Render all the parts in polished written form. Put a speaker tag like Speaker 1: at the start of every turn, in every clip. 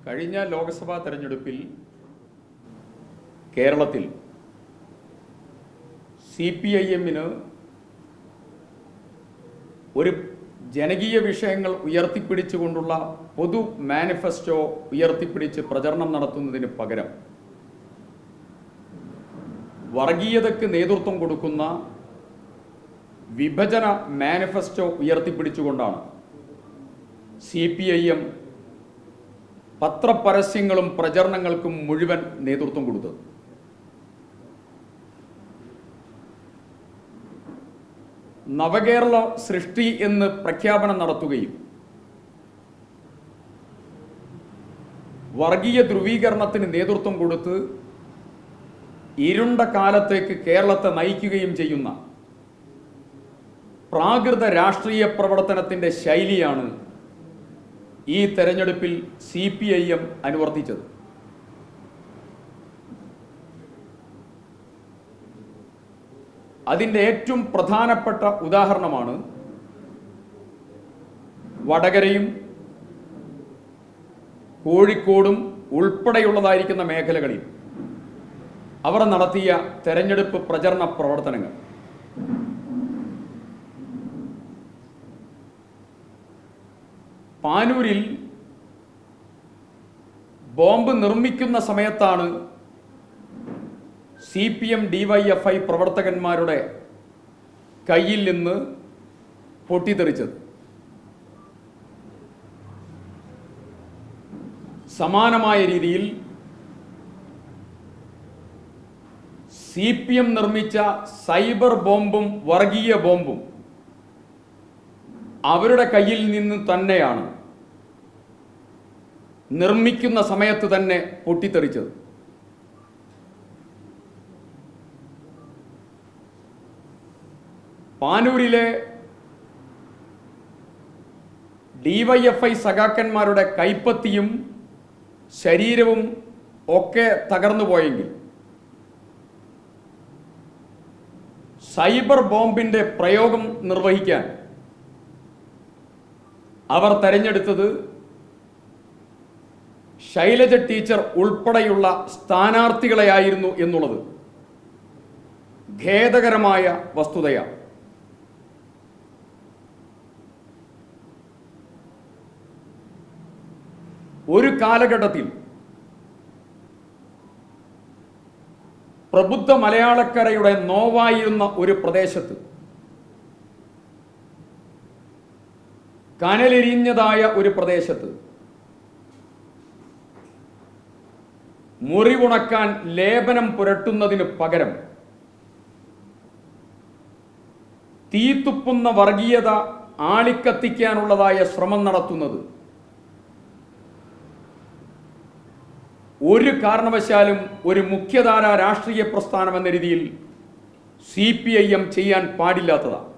Speaker 1: കഴിഞ്ഞ ലോക്സഭാ തെരഞ്ഞെടുപ്പിൽ കേരളത്തിൽ CPIM-ന് ഒരു ജനകീയ വിഷയങ്ങൾ ഉയർത്തിപ്പിടിച്ചുകൊണ്ടുള്ള പൊതു മാനിഫെസ്റ്റോ ഉയർത്തിപ്പിടിച്ച് പ്രചരണം നടത്തുന്നതിന് പകരം വർഗീയതയ്ക്ക് നേതൃത്വം കൊടുക്കുന്ന വിഭജന മാനിഫെസ്റ്റോ ഉയർത്തിപ്പിടിച്ചുകൊണ്ടാണ് CPIM പത്രപരസ്യങ്ങളും പ്രചരണങ്ങൾക്കും മുഴുവൻ നേതൃത്വം കൊടുത്തത്. നവകേരള സൃഷ്ടി എന്ന് പ്രഖ്യാപനം നടത്തുകയും വർഗീയ ധ്രുവീകരണത്തിന് നേതൃത്വം കൊടുത്ത് ഇരുണ്ട കാലത്തേക്ക് കേരളത്തെ നയിക്കുകയും ചെയ്യുന്ന പ്രാകൃത രാഷ്ട്രീയ പ്രവർത്തനത്തിൻ്റെ ശൈലിയാണ് ഈ തെരഞ്ഞെടുപ്പിൽ CPIM അനുവർത്തിച്ചത്. അതിൻ്റെ ഏറ്റവും പ്രധാനപ്പെട്ട ഉദാഹരണമാണ് വടകരയും കോഴിക്കോടും ഉൾപ്പെടെയുള്ളതായിരിക്കുന്ന മേഖലകളിൽ അവർ നടത്തിയ തെരഞ്ഞെടുപ്പ് പ്രചരണ പ്രവർത്തനങ്ങൾ. പാനൂരിൽ ബോംബ് നിർമ്മിക്കുന്ന സമയത്താണ് CPM DYFI പ്രവർത്തകന്മാരുടെ കയ്യിൽ നിന്ന് പൊട്ടിത്തെറിച്ചത്. സമാനമായ രീതിയിൽ CPM നിർമ്മിച്ച സൈബർ ബോംബും വർഗീയ ബോംബും അവരുടെ കയ്യിൽ നിന്ന് തന്നെയാണ് നിർമ്മിക്കുന്ന സമയത്ത് തന്നെ പൊട്ടിത്തെറിച്ചത്. പാനൂരിലെ DYFI സഖാക്കന്മാരുടെ കൈപ്പത്തിയും ശരീരവും ഒക്കെ തകർന്നു പോയെങ്കിൽ സൈബർ ബോംബിൻ്റെ പ്രയോഗം നിർവഹിക്കാൻ അവർ തെരഞ്ഞെടുത്തത് ശൈലജ ടീച്ചർ ഉൾപ്പെടെയുള്ള സ്ഥാനാർത്ഥികളെയായിരുന്നു എന്നുള്ളത് ഖേദകരമായ വസ്തുതയാണ്. ഒരു കാലഘട്ടത്തിൽ പ്രബുദ്ധ മലയാളക്കരയുടെ നോവായിരുന്ന ഒരു പ്രദേശത്ത് കനലെരിഞ്ഞതായ ഒരു പ്രദേശത്ത് മുറിവുണക്കാൻ ലേപനം പുരട്ടുന്നതിന് പകരം തീത്തുപ്പുന്ന വർഗീയത ആളിക്കത്തിക്കാനുള്ളതായ ശ്രമം നടത്തുന്നത് ഒരു കാരണവശാലും ഒരു മുഖ്യധാര രാഷ്ട്രീയ പ്രസ്ഥാനം എന്ന രീതിയിൽ CPIM ചെയ്യാൻ പാടില്ലാത്തതാണ്.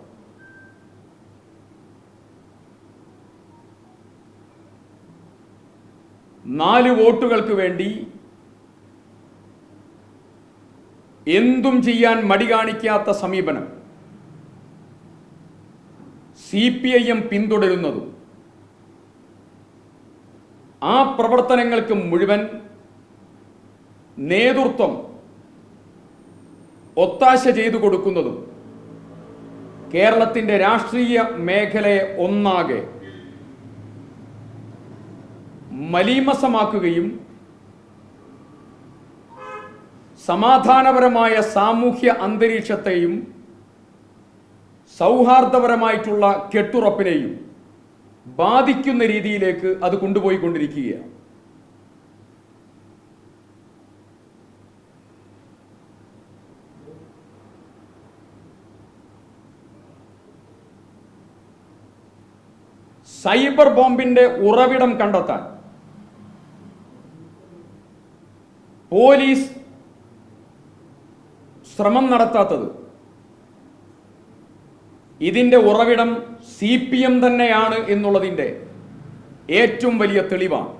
Speaker 1: നാല് വോട്ടുകൾക്ക് വേണ്ടി എന്തും ചെയ്യാൻ മടി കാണിക്കാത്ത സമീപനം CPIM പിന്തുടരുന്നതും ആ പ്രവർത്തനങ്ങൾക്ക് മുഴുവൻ നേതൃത്വം ഒത്താശ ചെയ്തു കൊടുക്കുന്നതും കേരളത്തിൻ്റെ രാഷ്ട്രീയ മേഖലയെ ഒന്നാകെ മലീമസമാക്കുകയും സമാധാനപരമായ സാമൂഹ്യ അന്തരീക്ഷത്തെയും സൗഹാർദ്ദപരമായിട്ടുള്ള കെട്ടുറപ്പിനെയും ബാധിക്കുന്ന രീതിയിലേക്ക് അത് കൊണ്ടുപോയിക്കൊണ്ടിരിക്കുകയാണ്. സൈബർ ബോംബിന്റെ ഉറവിടം കണ്ടെത്താൻ പോലീസ് ശ്രമം നടത്താത്തത് ഇതിന്റെ ഉറവിടം CPM തന്നെയാണ് എന്നുള്ളതിൻ്റെ ഏറ്റവും വലിയ തെളിവാണ്.